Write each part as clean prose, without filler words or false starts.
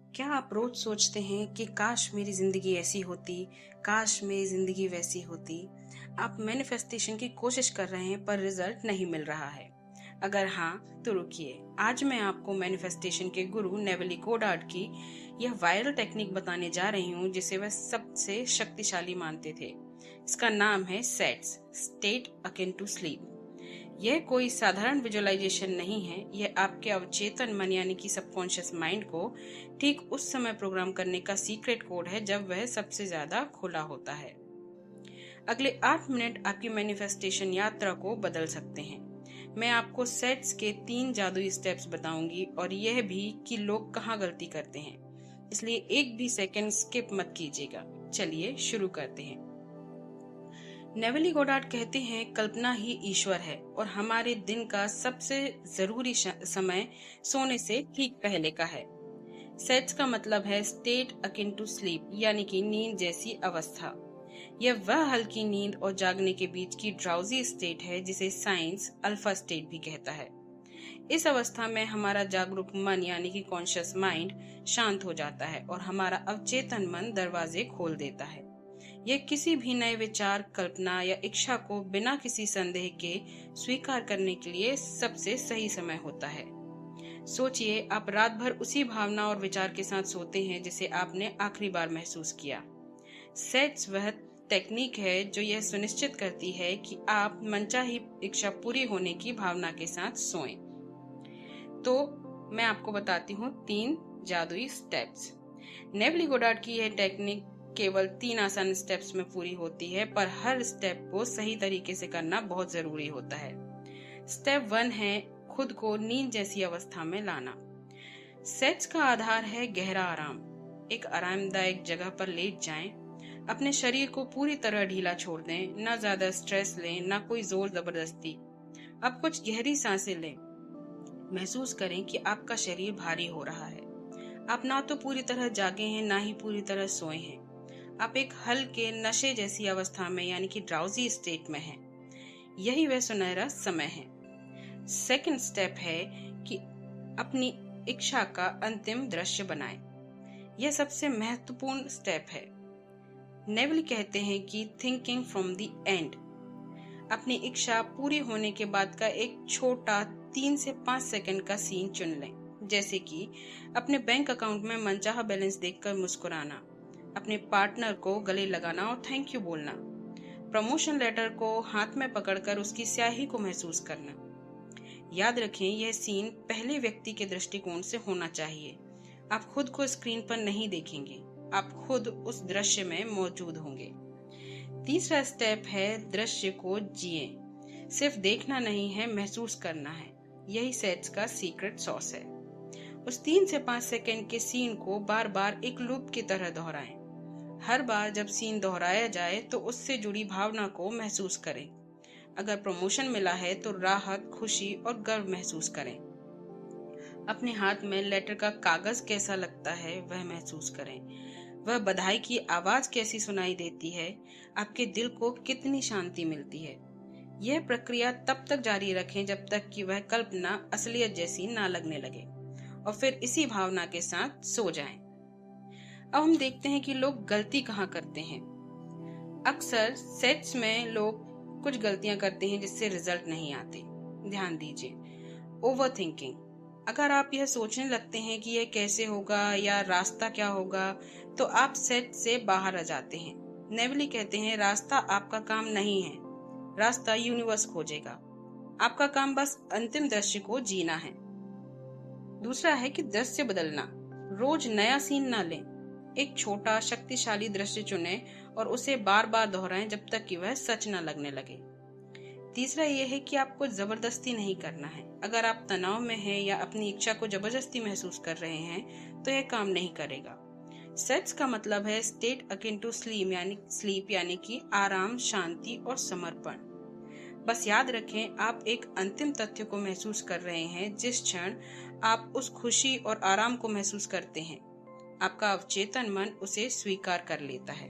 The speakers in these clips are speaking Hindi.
क्या आप रोज सोचते हैं कि काश मेरी जिंदगी ऐसी होती, काश मेरी जिंदगी वैसी होती? आप मैनिफेस्टेशन की कोशिश कर रहे हैं पर रिजल्ट नहीं मिल रहा है। अगर हाँ तो रुकिए, आज मैं आपको मैनिफेस्टेशन के गुरु नेवली गोडार्ड की यह वायरल टेक्निक बताने जा रही हूँ जिसे वह सबसे शक्तिशाली मानते थे। इसका नाम है sets, state akin to sleep. यह कोई साधारण विजुअलाइजेशन नहीं है, यह आपके अवचेतन मन यानी कि सबकॉन्शियस माइंड को ठीक उस समय प्रोग्राम करने का सीक्रेट कोड है जब वह सबसे ज्यादा खुला होता है। अगले 8 मिनट आपकी मैनिफेस्टेशन यात्रा को बदल सकते हैं। मैं आपको सेट्स के 3 जादुई स्टेप्स बताऊंगी और यह भी कि लोग कहाँ गलती करते हैं, इसलिए एक भी सेकंड स्किप मत कीजिएगा। चलिए शुरू करते हैं। नेवली गोडार्ड कहते हैं कल्पना ही ईश्वर है और हमारे दिन का सबसे जरूरी समय सोने से ठीक पहले का है। सेट्स का मतलब है स्टेट अकिन टू स्लीप यानी कि नींद जैसी अवस्था। यह वह हल्की नींद और जागने के बीच की ड्राउजी स्टेट है जिसे साइंस अल्फा स्टेट भी कहता है। इस अवस्था में हमारा जागरूक मन यानी कि कॉन्शियस माइंड शांत हो जाता है और हमारा अवचेतन मन दरवाजे खोल देता है। यह किसी भी नए विचार, कल्पना या इच्छा को बिना किसी संदेह के स्वीकार करने के लिए सबसे सही समय होता है। सोचिए, आप रात भर उसी भावना और विचार के साथ सोते हैं जिसे आपने आखिरी बार महसूस किया। सेट्स वह टेक्निक है जो यह सुनिश्चित करती है कि आप मनचाही इच्छा पूरी होने की भावना के साथ सोएं। तो मैं आपको बताती हूँ 3 जादुई स्टेप्स। नेवली गोडार्ड की यह टेक्निक केवल 3 आसान स्टेप्स में पूरी होती है, पर हर स्टेप को सही तरीके से करना बहुत जरूरी होता है। स्टेप 1 है खुद को नींद जैसी अवस्था में लाना। सेट्स का आधार है गहरा आराम। एक आरामदायक जगह पर लेट जाएं, अपने शरीर को पूरी तरह ढीला छोड़ दें, ना ज्यादा स्ट्रेस लें, ना कोई जोर जबरदस्ती। अब कुछ गहरी सांसें लें। महसूस करें कि आपका शरीर भारी हो रहा है। आप ना तो पूरी तरह जागे हैं, ना ही पूरी तरह सोए हैं। आप एक हल्के नशे जैसी अवस्था में यानी कि ड्राउजी स्टेट में हैं। यही वह सुनहरा समय है। सेकंड स्टेप है कि अपनी इच्छा का अंतिम दृश्य बनाएं। यह सबसे महत्वपूर्ण स्टेप है। नेवली कहते हैं कि थिंकिंग फ्रॉम द एंड। अपनी इच्छा पूरी होने के बाद का एक छोटा 3 से 5 सेकंड का सीन चुन लें, जैसे कि अपने बैंक अकाउंट में मनचाहा बैलेंस देखकर मुस्कुराना, अपने पार्टनर को गले लगाना और थैंक यू बोलना, प्रमोशन लेटर को हाथ में पकड़कर उसकी स्याही को महसूस करना। याद रखें, यह सीन पहले व्यक्ति के दृष्टिकोण से होना चाहिए। आप खुद को स्क्रीन पर नहीं देखेंगे, आप खुद उस दृश्य में मौजूद होंगे। तीसरा स्टेप है दृश्य को जिए। सिर्फ देखना नहीं है, महसूस करना है। यही सेट्स का सीक्रेट सॉस है। उस 3 से 5 सेकंड के सीन को बार बार एक लूप की तरह दोहराएं। हर बार जब सीन दोहराया जाए तो उससे जुड़ी भावना को महसूस करें। अगर प्रमोशन मिला है तो राहत, खुशी और गर्व महसूस करें। अपने हाथ में लेटर का कागज कैसा लगता है वह महसूस करें। वह बधाई की आवाज कैसी सुनाई देती है, आपके दिल को कितनी शांति मिलती है। यह प्रक्रिया तब तक जारी रखें जब तक कि वह कल्पना असलियत जैसी ना लगने लगे और फिर इसी भावना के साथ सो जाएं। अब हम देखते हैं कि लोग गलती कहाँ करते हैं। अक्सर सेट्स में लोग कुछ गलतियां करते हैं जिससे रिजल्ट नहीं आते। ध्यान दीजिए, ओवर थिंकिंग। अगर आप यह सोचने लगते हैं कि यह कैसे होगा या रास्ता क्या होगा, तो आप सेट से बाहर आ जाते हैं। नेवली कहते हैं रास्ता आपका काम नहीं है, रास्ता यूनिवर्स खोजेगा। आपका काम बस अंतिम दृश्य को जीना है। दूसरा है कि दृश्य बदलना। रोज नया सीन ना लें। एक छोटा शक्तिशाली दृश्य चुनें और उसे बार बार दोहराएं जब तक कि वह सच न लगने लगे। तीसरा यह है कि आपको जबरदस्ती नहीं करना है। अगर आप तनाव में हैं या अपनी इच्छा को जबरदस्ती महसूस कर रहे हैं तो यह काम नहीं करेगा। सेट्स का मतलब है स्टेट अकिन टू स्लीप यानी कि आराम, शांति और समर्पण। बस याद रखें, आप एक अंतिम तथ्य को महसूस कर रहे हैं। जिस क्षण आप उस खुशी और आराम को महसूस करते हैं, आपका अवचेतन मन उसे स्वीकार कर लेता है।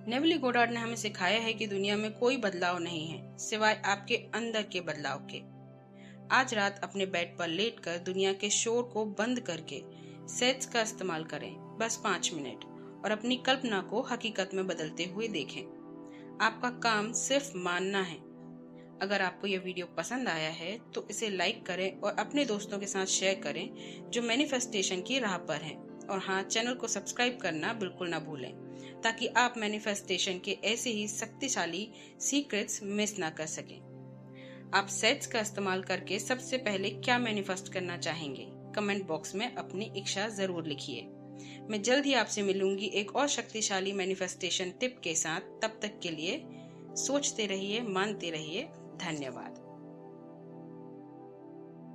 नेवली गोडार्ड ने हमें सिखाया है कि दुनिया में कोई बदलाव नहीं है सिवाय आपके अंदर के बदलाव के। आज रात अपने बेड पर लेटकर दुनिया के शोर को बंद करके सेट्स का इस्तेमाल करें, बस 5 मिनट, और अपनी कल्पना को हकीकत में बदलते हुए देखें। आपका काम सिर्फ मानना है। अगर आपको यह वीडियो पसंद आया है तो इसे लाइक करें और अपने दोस्तों के साथ शेयर करें जो मैनिफेस्टेशन की राह पर हैं। और हाँ, चैनल को सब्सक्राइब करना बिल्कुल ना भूलें, ताकि आप मैनिफेस्टेशन के ऐसे ही शक्तिशाली सीक्रेट्स मिस ना कर सकें। आप सेट्स का इस्तेमाल करके सबसे पहले क्या मैनिफेस्ट करना चाहेंगे? कमेंट बॉक्स में अपनी इच्छा जरूर लिखिए। मैं जल्द ही आपसे मिलूंगी एक और शक्तिशाली मैनिफेस्टेशन टिप के साथ। तब तक के लिए सोचते रहिए, मानते रहिए। धन्यवाद।